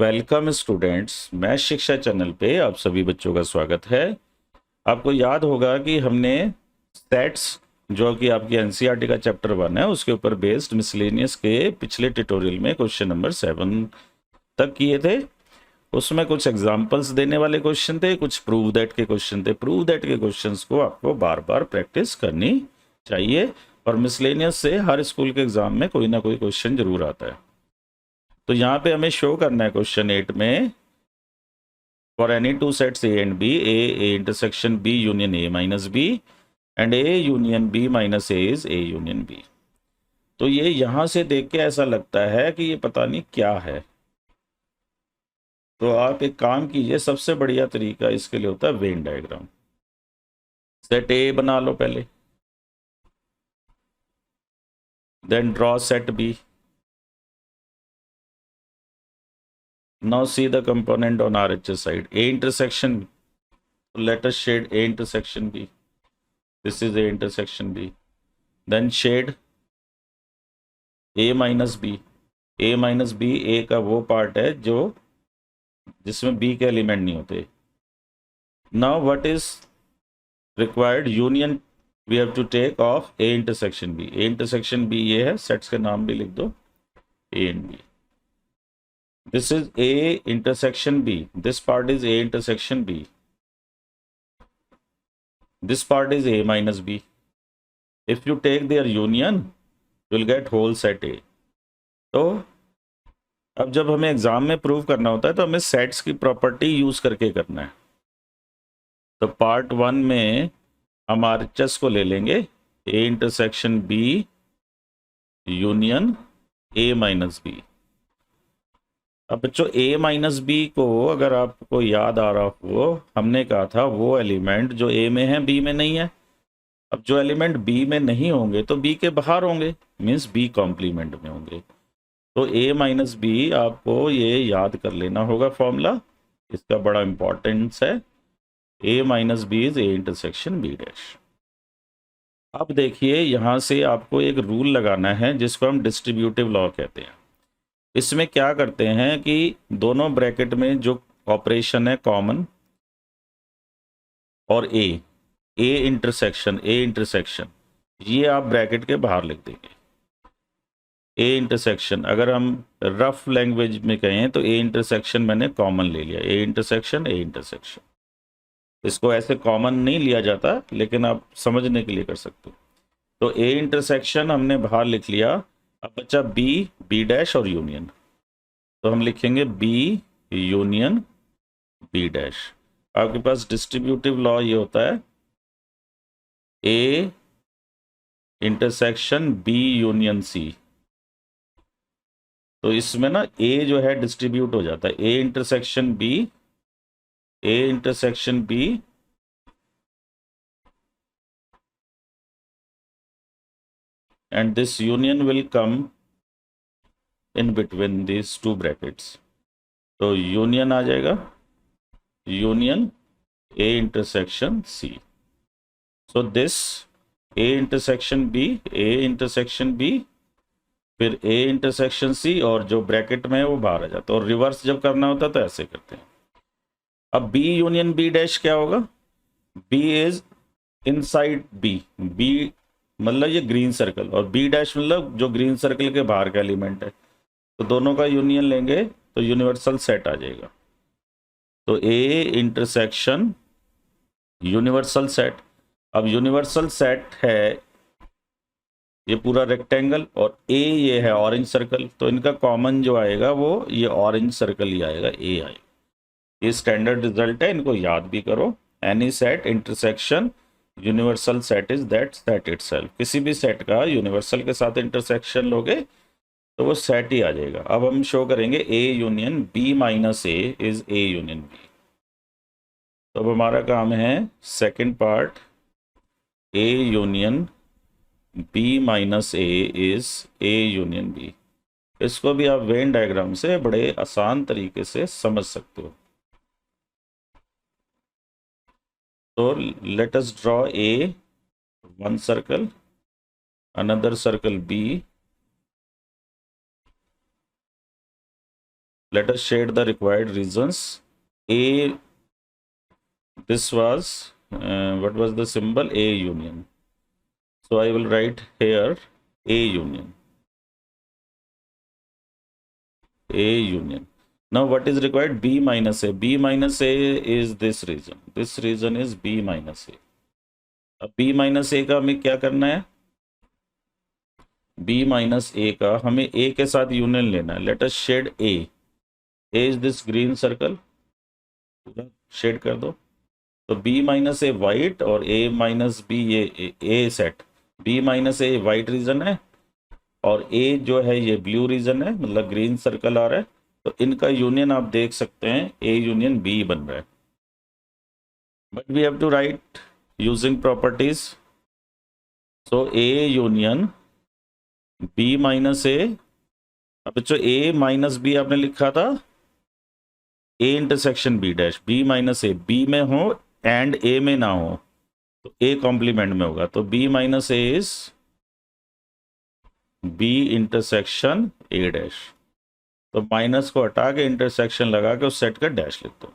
Welcome students, math शिक्षा channel पे आप सभी बच्चों का स्वागत है। आपको याद होगा कि हमने सेट्स जो कि आपकी एनसीईआरटी का चैप्टर 1 है उसके ऊपर बेस्ड मिसलेनियस के पिछले ट्यूटोरियल में क्वेश्चन नंबर 7 तक किए थे। उसमें कुछ एग्जांपल्स देने वाले क्वेश्चन थे, कुछ प्रूव दैट के क्वेश्चन थे। प्रूव दैट के क्वेश्चंस को आपको बार बार प्रैक्टिस करनी चाहिए और मिसलेनियस से हर स्कूल के एग्जाम में कोई ना कोई क्वेश्चन जरूर आता है। तो यहाँ पे हमें शो करना है क्वेश्चन 8 में, for any two sets A and B, A intersection B union A minus B and A union B minus A is A union B। तो ये यहां से देख के ऐसा लगता है कि ये पता नहीं क्या है। तो आप एक काम कीजिए, सबसे बढ़िया तरीका इसके लिए होता है वेन डायग्राम। सेट ए बना लो पहले, then draw set B. Now see the component on RHS side, A intersection, let us shade A intersection B, this is A intersection B, then shade A minus B। A minus b, a का वो part है जो जिसमें B के element नहीं होते। Now what is required union we have to take of A intersection B. A intersection B ये है, सेट्स के नाम भी लिख दो, A and B. This is A intersection B, this part is A intersection B, this part is A minus B. If you take their union you will get whole set A. तो अब जब हमें exam में prove करना होता है तो हमें सेट्स की प्रॉपर्टी यूज करके करना है। तो पार्ट 1 में हम RHS को ले लेंगे, A intersection B union A minus B. अब बच्चों ए माइनस बी को अगर आपको याद आ रहा हो, हमने कहा था वो एलिमेंट जो ए में है बी में नहीं है। अब जो एलिमेंट बी में नहीं होंगे तो बी के बाहर होंगे, मीन्स बी कॉम्प्लीमेंट में होंगे। तो ए माइनस बी आपको ये याद कर लेना होगा फॉर्मूला, इसका बड़ा इंपॉर्टेंस है। A minus b is A intersection b dash. अब देखिए यहां से आपको एक रूल लगाना है जिसको हम डिस्ट्रीब्यूटिव लॉ कहते हैं। इसमें क्या करते हैं कि दोनों ब्रैकेट में जो ऑपरेशन है कॉमन और ए इंटरसेक्शन ये आप ब्रैकेट के बाहर लिख देंगे। ए इंटरसेक्शन अगर हम रफ लैंग्वेज में कहें तो ए इंटरसेक्शन मैंने कॉमन ले लिया, ए इंटरसेक्शन। इसको ऐसे कॉमन नहीं लिया जाता लेकिन आप समझने के लिए कर सकते हो। तो ए इंटरसेक्शन हमने बाहर लिख लिया। अब बचा बी डैश और यूनियन। तो हम लिखेंगे बी यूनियन बी डैश। आपके पास डिस्ट्रीब्यूटिव लॉ ये होता है A intersection B union C. तो इसमें ना ए जो है डिस्ट्रीब्यूट हो जाता है, A intersection B and this union will come in between these two brackets। तो यूनियन आ जाएगा, union A intersection C. So this A intersection B फिर ए इंटरसेक्शन सी और जो ब्रैकेट में है वो बाहर आ जाता है। और रिवर्स जब करना होता है तो ऐसे करते हैं। अब बी यूनियन बी डैश क्या होगा, बी इज इनसाइड बी मतलब ये ग्रीन सर्कल, और बी डैश मतलब जो ग्रीन सर्कल के बाहर का एलिमेंट है। तो दोनों का यूनियन लेंगे तो यूनिवर्सल सेट आ जाएगा। तो ए इंटरसेक्शन यूनिवर्सल सेट। अब यूनिवर्सल सेट है ये पूरा रेक्टेंगल और ए ये है ऑरेंज सर्कल, तो इनका कॉमन जो आएगा वो ये ऑरेंज सर्कल ही आएगा, ए आएगा। ये स्टैंडर्ड रिजल्ट है, इनको याद भी करो। Any set intersection universal set is that set itself. किसी भी सेट का यूनिवर्सल के साथ इंटरसेक्शन लोगे तो वो सेट ही आ जाएगा। अब हम शो करेंगे A union B minus A is A union B. तो अब हमारा काम है second part, A union B minus A is A union B. इसको भी आप वेन डायग्राम से बड़े आसान तरीके से समझ सकते हो। तो let us draw A, one circle, another circle B, let us shade the required regions. A, this was what was the symbol? A union. So I will write here A union. A union. Now what is required? B minus A. B minus A is this region. This region is B minus A. अब B minus A का हमें क्या करना है? B minus A का हमें A के साथ यूनियन लेना है. Let us shade A. A is this green circle. पूरा शेड कर दो. तो B माइनस ए वाइट और A माइनस बी ये A set. B minus A white region है और A जो है ये ब्लू रीजन है, मतलब ग्रीन सर्कल आ रहा है. तो इनका यूनियन आप देख सकते हैं A यूनियन B बन रहा है. But we have to write using properties. So A union B minus a. अब बच्चों A माइनस बी आपने लिखा था A intersection B dash. B minus a B में हो एंड A में ना हो तो A कॉम्प्लीमेंट में होगा. तो B minus A is B intersection A dash. तो माइनस को हटा के इंटरसेक्शन लगा के उस सेट का डैश लिख दो.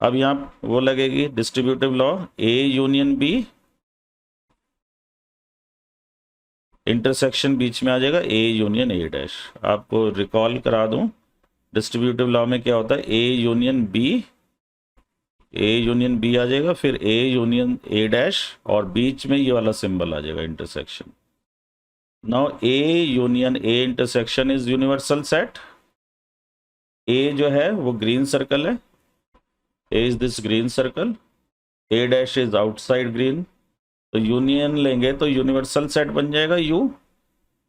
अब यहाँ वो लगेगी distributive law. A union B, intersection बीच में आ जाएगा A यूनियन A डैश. आपको रिकॉल करा दूं डिस्ट्रीब्यूटिव लॉ में क्या होता है? A यूनियन B आ जाएगा, फिर A यूनियन A डैश और बीच में ये वाला सिंबल आ जाएगा intersection. Now A union A intersection is universal set. A जो है वो ग्रीन सर्कल है. A is this green circle. A dash is outside green. तो यूनियन लेंगे तो यूनिवर्सल सेट बन जाएगा U.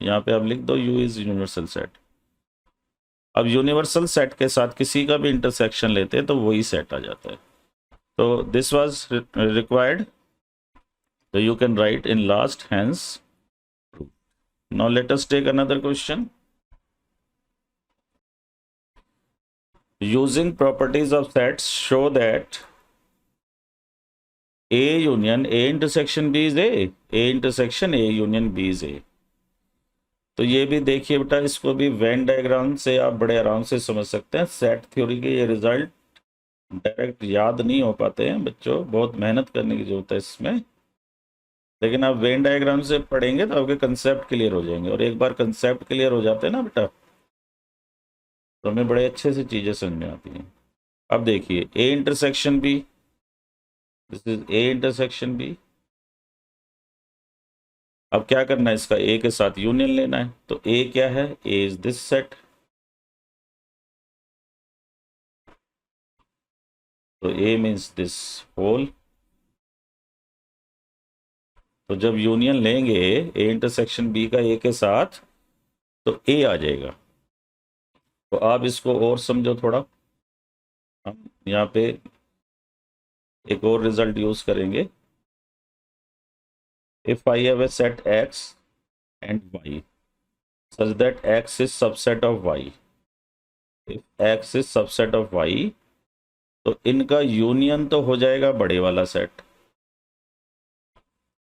यहाँ पे आप लिख दो U इज यूनिवर्सल सेट. अब यूनिवर्सल सेट के साथ किसी का भी इंटरसेक्शन लेते हैं तो वही सेट आ जाता है. तो this was required. So you can write in last hence proved. Now let us take another question. Using properties of sets show that A union A intersection B is A intersection A union B is A. तो ये भी देखिए बेटा, इसको भी Venn diagram से आप बड़े आराम से समझ सकते हैं. सेट थ्योरी के ये रिजल्ट डायरेक्ट याद नहीं हो पाते हैं बच्चों, बहुत मेहनत करने की जरूरत है इसमें. लेकिन आप वेन डायग्राम से पढ़ेंगे तो आपके कंसेप्ट क्लियर हो जाएंगे. और एक बार कंसेप्ट क्लियर हो जाते हैं ना बेटा तो हमें बड़े अच्छे से चीज़ें समझ में आती हैं. अब देखिए A intersection B, this is A intersection B. अब क्या करना है? इसका A के साथ यूनियन लेना है. तो A क्या है? A is this set. तो A मीन्स दिस होल. तो जब यूनियन लेंगे A इंटरसेक्शन B का A के साथ तो A आ जाएगा. तो आप इसको और समझो थोड़ा. हम यहाँ पे एक और रिजल्ट यूज करेंगे. If I have a set X and Y such that X is subset of Y, if X is subset of Y, तो इनका यूनियन तो हो जाएगा बड़े वाला सेट.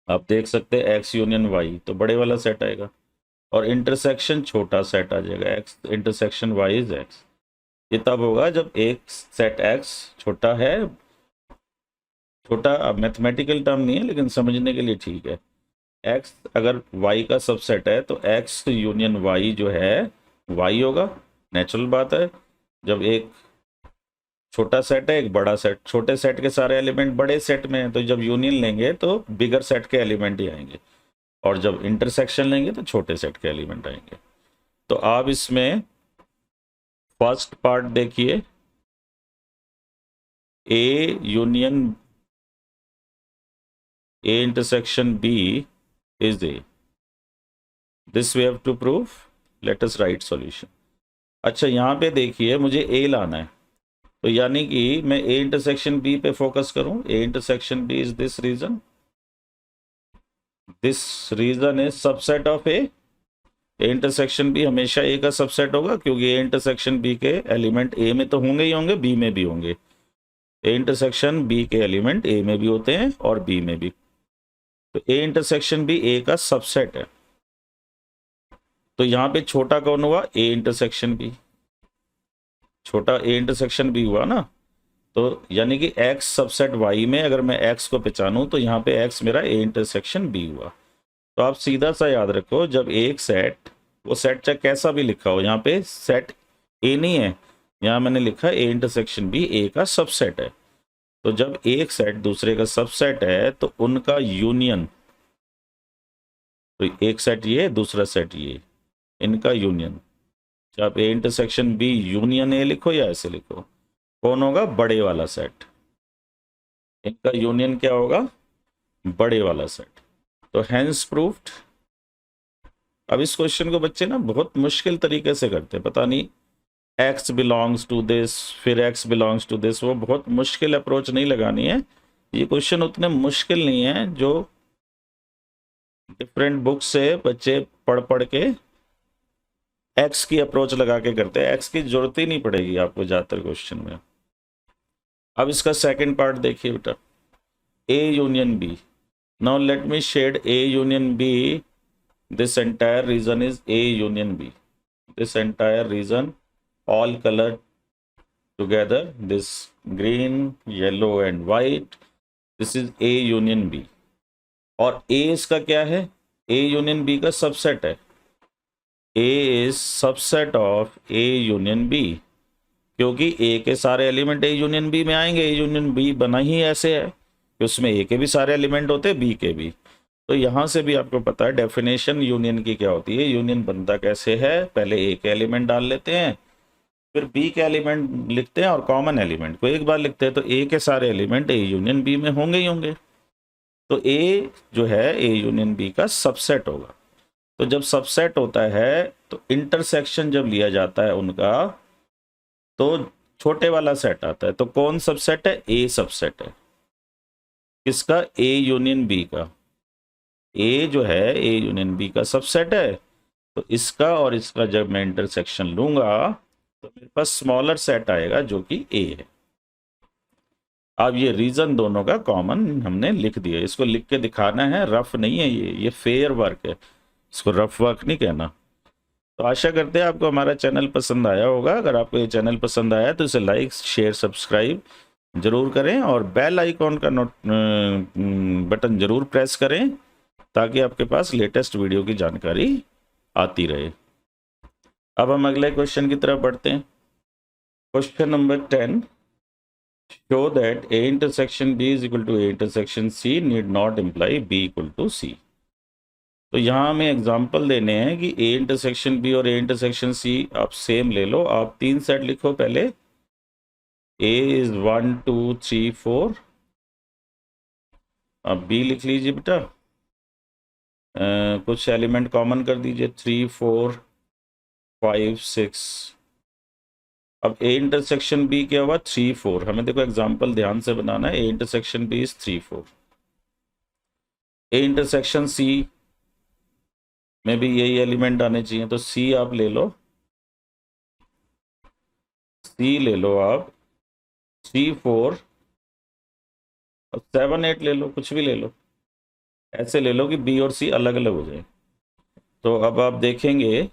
आप देख सकते हैं X यूनियन Y तो बड़े वाला सेट आएगा और इंटरसेक्शन छोटा सेट आ जाएगा. X intersection Y is X. ये तब होगा जब एक सेट X छोटा है. छोटा अब मैथमेटिकल टर्म नहीं है लेकिन समझने के लिए ठीक है. X अगर Y का सबसेट है तो X यूनियन Y जो है Y होगा. नेचुरल बात है. जब एक छोटा सेट है एक बड़ा सेट, छोटे सेट के सारे एलिमेंट बड़े सेट में हैं तो जब यूनियन लेंगे तो बिगर सेट के एलिमेंट ही आएंगे और जब इंटरसेक्शन लेंगे तो छोटे सेट के एलिमेंट आएंगे. तो आप इसमें फर्स्ट पार्ट देखिए. A union A intersection B is A. This we have to prove. Let us write solution. अच्छा यहाँ पे देखिए मुझे A लाना है तो यानी कि मैं A इंटरसेक्शन B पे फोकस करूँ. A intersection B is this region. This region is subset of A. A intersection B हमेशा A का सबसेट होगा क्योंकि A इंटरसेक्शन B के एलिमेंट A में तो होंगे ही होंगे B में भी होंगे. A इंटरसेक्शन B के एलिमेंट A में भी होते हैं और B में भी. तो A इंटरसेक्शन भी A का सबसेट है. तो यहाँ पे छोटा कौन हुआ? A intersection B. छोटा ए इंटरसेक्शन बी हुआ ना, तो यानी कि एक्स सबसेट वाई में अगर मैं एक्स को पहचानूं तो यहाँ पे एक्स मेरा ए इंटरसेक्शन बी हुआ। तो आप सीधा सा याद रखो, जब एक सेट, वो सेट चाहे कैसा भी लिखा हो, यहाँ पे सेट ए नहीं है, यहाँ मैंने लिखा ए इंटरसेक्शन बी ए का सबसेट है। तो जब एक सेट दूसरे का सबसेट है तो उनका यूनियन, तो एक सेट ये दूसरा सेट ये, इनका यूनियन, चाहे आप A intersection B union A लिखो या ऐसे लिखो, कौन होगा? बड़े वाला सेट। इनका यूनियन क्या होगा? बड़े वाला सेट। तो हैंस प्रूफ्ड। अब इस क्वेश्चन को बच्चे ना बहुत मुश्किल तरीके से करते हैं, पता नहीं x बिलोंग्स टू दिस फिर x बिलोंग्स टू दिस, वो बहुत मुश्किल अप्रोच नहीं लगानी है। ये क्वेश्चन उतने मुश्किल नहीं है जो डिफरेंट बुक से बच्चे पढ़ पढ़ के x की अप्रोच लगा के करते हैं। x की जरूरत ही नहीं पड़ेगी आपको ज़्यादातर क्वेश्चन में। अब इसका सेकंड पार्ट देखिए बेटा, a union b। Now let me shade a union b। This entire region is a union b। This entire region, all color together, this green, yellow and white, this is A union B। और A इसका क्या है? A union B का subset है। A is subset of A union B, क्योंकि A के सारे element A union B में आएंगे। A union B बना ही ऐसे है कि उसमें A के भी सारे एलिमेंट होते हैं, B के भी। तो यहाँ से भी आपको पता है डेफिनेशन यूनियन की क्या होती है। यूनियन बनता कैसे है? पहले A के एलिमेंट डाल लेते हैं, फिर बी के एलिमेंट लिखते हैं और कॉमन एलिमेंट को एक बार लिखते हैं, तो ए के सारे एलिमेंट ए यूनियन बी में होंगे ही होंगे। तो ए जो है ए यूनियन बी का सबसेट होगा। तो जब सबसेट होता है तो इंटरसेक्शन जब लिया जाता है उनका, तो छोटे वाला सेट आता है। तो कौन सबसेट है? ए सबसेट है। किसका? ए यूनियन बी का। ए जो है ए यूनियन बी का सबसेट है। तो इसका और इसका जब मैं इंटरसेक्शन लूंगा तो मेरे पास स्मॉलर सेट आएगा जो कि ए है। अब ये रीजन दोनों का कॉमन हमने लिख दिया। इसको लिख के दिखाना है, रफ नहीं है ये फेयर वर्क है, इसको रफ वर्क नहीं कहना। तो आशा करते हैं आपको हमारा चैनल पसंद आया होगा। अगर आपको ये चैनल पसंद आया तो इसे लाइक शेयर सब्सक्राइब जरूर करें और बेल आइकॉन का बटन जरूर प्रेस करें ताकि आपके पास लेटेस्ट वीडियो की जानकारी आती रहे। अब हम अगले क्वेश्चन की तरफ बढ़ते हैं। Question number 10, show that A intersection B is equal to A intersection C need not imply B equal to C। तो यहाँ हमें एग्जाम्पल देने हैं कि A इंटरसेक्शन B और A इंटरसेक्शन C आप सेम ले लो। आप 3 सेट लिखो पहले। A is 1 2 3 4। अब B लिख लीजिए बेटा। कुछ एलिमेंट कॉमन कर दीजिए, 3 4 5 6। अब A इंटरसेक्शन B क्या हुआ? 3 4। हमें देखो एग्जाम्पल ध्यान से बनाना है। A intersection B is 3 4। A intersection C में भी यही एलिमेंट आने चाहिए, तो C आप ले लो। C ले लो आप 3 4 और 7 8 ले लो, कुछ भी ले लो। ऐसे ले लो कि B और C अलग अलग हो जाए। तो अब आप देखेंगे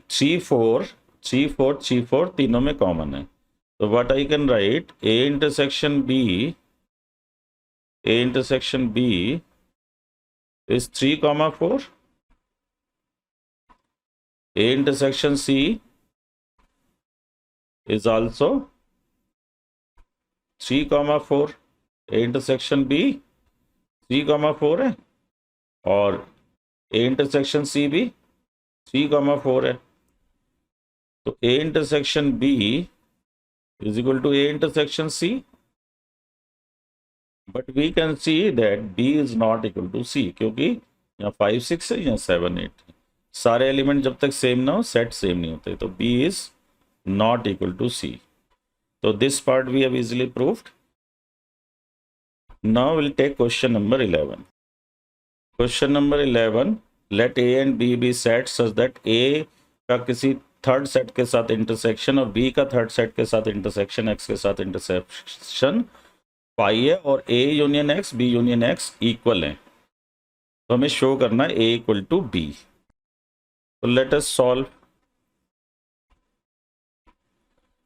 3 4 3 4 3 4 तीनों में कॉमन है। तो what I can write, A intersection B is 3 4। A intersection C is also 3 4। A intersection B 3 4 है और A intersection C भी 3 4 है। तो A intersection B is equal to A intersection C, but we can see that B is not equal to C, क्योंकि यहाँ 5 6 है, यहाँ 7 8 है। सारे एलिमेंट जब तक सेम ना हो सेट सेम नहीं होते। तो B is not equal to C। So this part we have easily proved. Now we'll take question number 11. Question number 11, let A and B be sets such that A का किसी third set के साथ intersection और B का third set के साथ intersection X के साथ इंटरसेक्शन पाई है और A union X B union X equal है। तो हमें शो करना है A इक्वल टू B। तो लेट अस सॉल्व।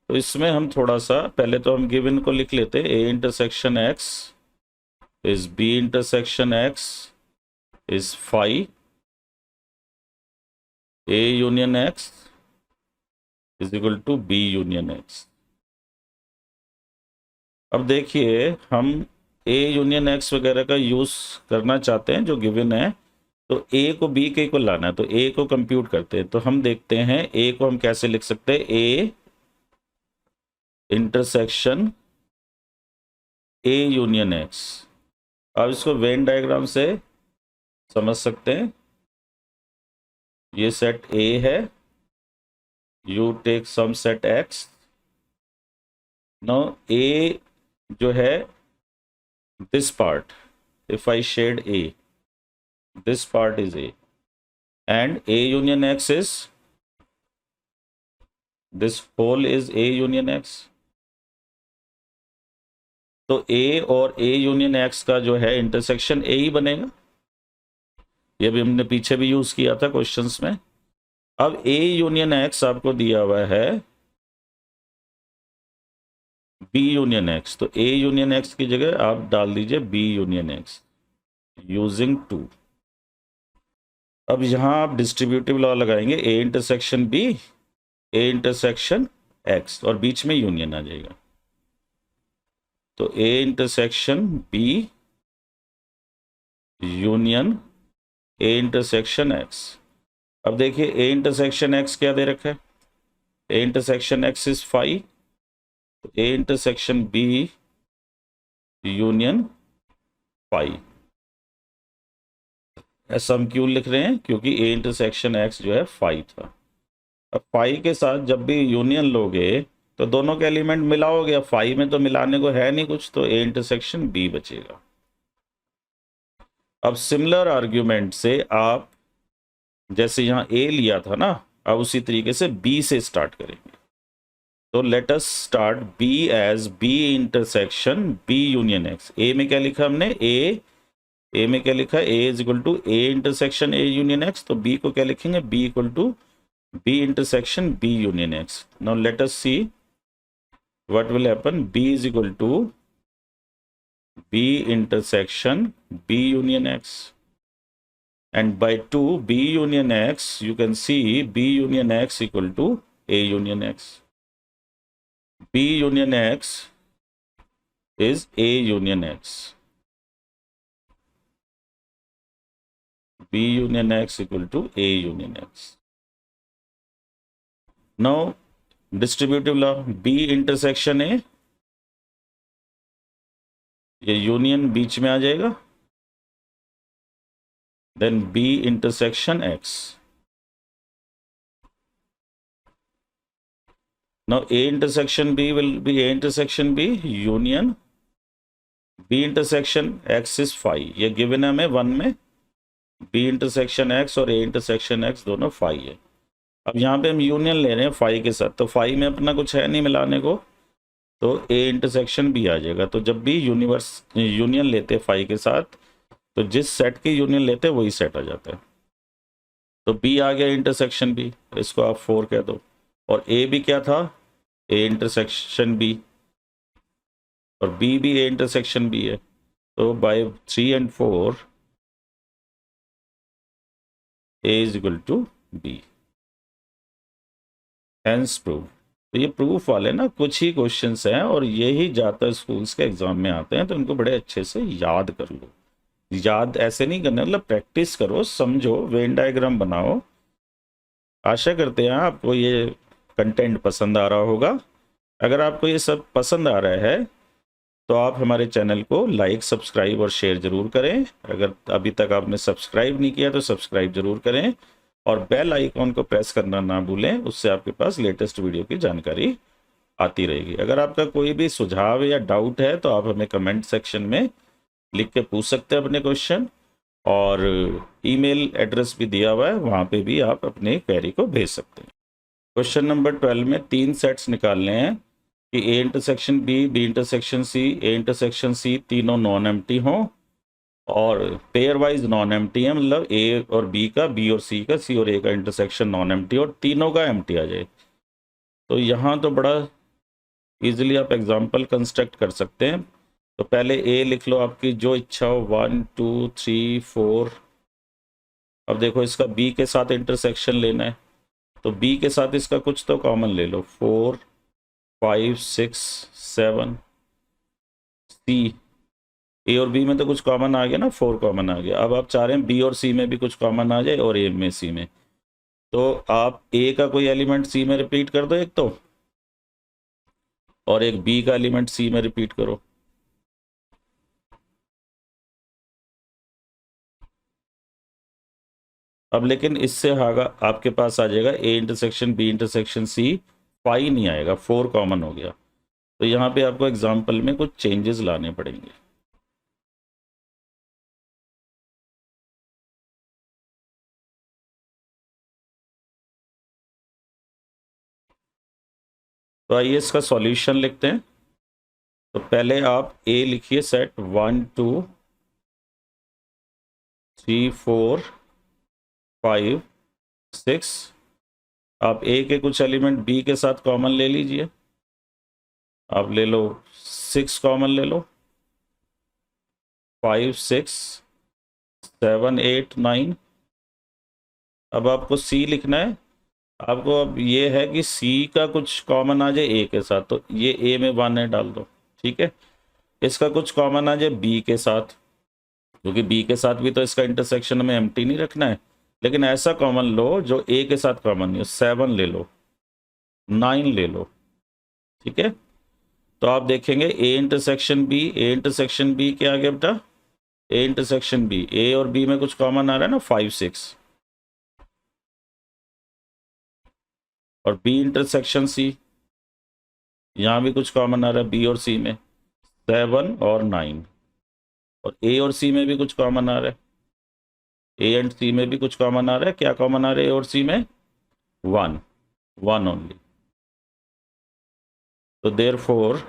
तो इसमें हम थोड़ा सा पहले तो हम गिवन को लिख लेते हैं। A intersection X is B intersection X is phi, A union X is equal to B union X. अब देखिए हम ए यूनियन एक्स वगैरह का यूज करना चाहते हैं जो गिवन है, तो ए को बी के को लाना है, तो ए को कंप्यूट करते हैं। तो हम देखते हैं ए को हम कैसे लिख सकते हैं, A intersection A union X. अब इसको वेन डायग्राम से समझ सकते हैं। ये सेट ए है, you take some set x. Now a जो है this part, if I shade A, this part is A, and A union X is, this whole is A union X. तो A और A union X का जो है intersection A ही बनेगा। ये भी हमने पीछे भी यूज किया था क्वेश्चंस में। अब A यूनियन X आपको दिया हुआ है B यूनियन X, तो A यूनियन X की जगह आप डाल दीजिए B यूनियन X यूजिंग 2। अब यहां आप डिस्ट्रीब्यूटिव लॉ लगाएंगे, A intersection B, A intersection X, और बीच में यूनियन आ जाएगा। तो A intersection B union A intersection X। अब देखिए A इंटरसेक्शन X क्या दे रखा है, A इंटरसेक्शन X इज 5, तो A इंटरसेक्शन B यूनियन 5। ऐसा हम क्यों लिख रहे हैं, क्योंकि A इंटरसेक्शन X जो है 5 था। अब 5 के साथ जब भी यूनियन लोगे तो दोनों के एलिमेंट मिलाओगे। अब 5 में तो मिलाने को है नहीं कुछ, तो A इंटरसेक्शन B बचेगा। अब सिमिलर आर्ग्यूमेंट से आप जैसे यहाँ A लिया था ना, अब उसी तरीके से B से स्टार्ट करेंगे। तो let us start B as B intersection B union X। A में क्या लिखा हमने, A में क्या लिखा है, A is equal to A intersection A union X। तो B को क्या लिखेंगे, B equal to B intersection B union X. Now let us see what will happen. B is equal to B intersection B union X, and by 2 B union X you can see B union X equal to A union X. B union X is A union X. B union X equal to A union X. Now distributive law, B intersection A, ये union बीच में आ जाएगा, then B intersection X। Now A intersection B will be A intersection B union B intersection X is 5, ये given है हमें 1 में। B intersection X और A इंटरसेक्शन X दोनों 5 है। अब यहाँ पे हम यूनियन ले रहे हैं 5 के साथ, तो 5 में अपना कुछ है नहीं मिलाने को, तो A इंटरसेक्शन B आ जाएगा। तो जब भी यूनियन लेते हैं 5 के साथ, तो जिस सेट की यूनियन लेते हैं वही सेट आ जाता है। तो B आ गया इंटरसेक्शन B, इसको आप 4 कह दो। और A भी क्या था, A इंटरसेक्शन B, और B भी A इंटरसेक्शन B है। तो by 3 and 4 A is equal to B। Hence proof. तो ये प्रूफ वाले ना कुछ ही क्वेश्चंस हैं, और यही ज़्यादातर स्कूल्स के एग्जाम में आते हैं, तो इनको बड़े अच्छे से याद कर लो। याद ऐसे नहीं करना, मतलब प्रैक्टिस करो, समझो, वेन डायग्राम बनाओ। आशा करते हैं आपको ये कंटेंट पसंद आ रहा होगा। अगर आपको ये सब पसंद आ रहा है तो आप हमारे चैनल को लाइक, सब्सक्राइब और शेयर ज़रूर करें। अगर अभी तक आपने सब्सक्राइब नहीं किया तो सब्सक्राइब ज़रूर करें, और बेल आइकॉन को प्रेस करना ना भूलें, उससे आपके पास लेटेस्ट वीडियो की जानकारी आती रहेगी। अगर आपका कोई भी सुझाव या डाउट है तो आप हमें कमेंट सेक्शन में लिख के पूछ सकते हैं अपने क्वेश्चन, और ईमेल एड्रेस भी दिया हुआ है, वहाँ पे भी आप अपने क्वेरी को भेज सकते हैं। क्वेश्चन नंबर 12 में 3 सेट्स निकालने हैं कि A intersection B, B intersection C, A intersection C तीनों नॉन एम्प्टी हों, और पेयर वाइज नॉन एम्प्टी है, मतलब ए और बी का, बी और सी का, सी और ए का इंटरसेक्शन नॉन एम्प्टी और तीनों का एम्प्टी आ जाए। तो यहाँ तो बड़ा इजीली आप एग्जांपल कंस्ट्रक्ट कर सकते हैं। तो पहले ए लिख लो, आपकी जो इच्छा हो, 1 2 3 4। अब देखो इसका बी के साथ इंटरसेक्शन लेना है, तो बी के साथ इसका कुछ तो कॉमन ले लो, 4 5 6 7। सी, ए और बी में तो कुछ कॉमन आ गया ना, 4 कॉमन आ गया। अब आप चाह रहे हैं बी और सी में भी कुछ कॉमन आ जाए और ए में सी में, तो आप ए का कोई एलिमेंट सी में रिपीट कर दो एक तो, और एक बी का एलिमेंट सी में रिपीट करो। अब लेकिन इससे आगा आपके पास आ जाएगा A intersection B intersection C, 5 नहीं आएगा, 4 कॉमन हो गया। तो यहाँ पे आपको एग्जाम्पल में कुछ चेंजेस लाने पड़ेंगे। तो आइए इसका सॉल्यूशन लिखते हैं। तो पहले आप ए लिखिए, सेट 1 2 3 4 5 6। आप ए के कुछ एलिमेंट बी के साथ कॉमन ले लीजिए, आप ले लो 6 कॉमन ले लो, 5 6 7 8 9। अब आपको सी लिखना है। आपको अब ये है कि सी का कुछ कॉमन आ जाए ए के साथ, तो ये ए में 1 है, डाल दो, ठीक है। इसका कुछ कॉमन आ जाए बी के साथ, क्योंकि बी के साथ भी तो इसका इंटरसेक्शन में एम्प्टी नहीं रखना है, लेकिन ऐसा कॉमन लो जो ए के साथ कॉमन नहीं हो। 7 ले लो, 9 ले लो, ठीक है। तो आप देखेंगे A intersection B, A intersection B क्या आ गया बेटा, ए इंटरसेक्शन बी, ए और बी में कुछ कॉमन आ रहा है ना, 5 6। और बी इंटरसेक्शन सी, यहाँ भी कुछ कॉमन आ रहा है बी और सी में, 7 और 9। और ए और सी में भी कुछ कॉमन आ रहा है, ए एंड सी में भी कुछ कॉमन आ रहा है। क्या कॉमन आ रहा है ए और सी में, 1 1 ओनली। तो therefore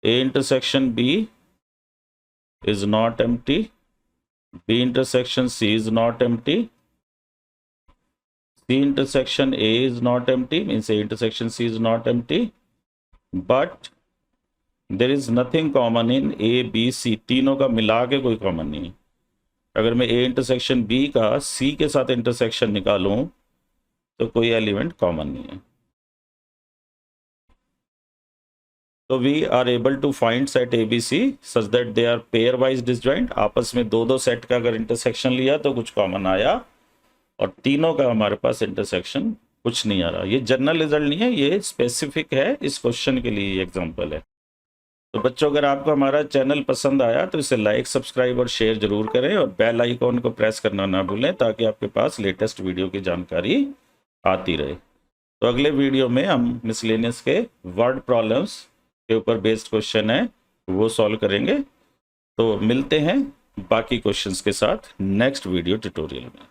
A intersection B is not empty, B intersection C is not empty, C intersection A is not empty, means A intersection C is not empty, but there is nothing common in A B C, तीनों का मिला के कोई common नहीं है। अगर मैं A intersection B का C के साथ इंटरसेक्शन निकालूं तो कोई एलिमेंट कॉमन नहीं है। तो we are able to find set A B C such that they are pairwise disjoint. आपस में दो दो सेट का अगर इंटरसेक्शन लिया तो कुछ कॉमन आया, और तीनों का हमारे पास इंटरसेक्शन कुछ नहीं आ रहा। ये जनरल रिजल्ट नहीं है, ये स्पेसिफिक है इस क्वेश्चन के लिए एग्जांपल है। तो बच्चों, अगर आपको हमारा चैनल पसंद आया तो इसे लाइक सब्सक्राइब और शेयर जरूर करें, और बेल आइकॉन को प्रेस करना ना भूलें ताकि आपके पास लेटेस्ट वीडियो की जानकारी आती रहे। तो अगले वीडियो में हम मिसलेनियस के वर्ड प्रॉब्लम्स के ऊपर बेस्ड क्वेश्चन है वो सॉल्व करेंगे। तो मिलते हैं बाकी क्वेश्चंस के साथ नेक्स्ट वीडियो ट्यूटोरियल में।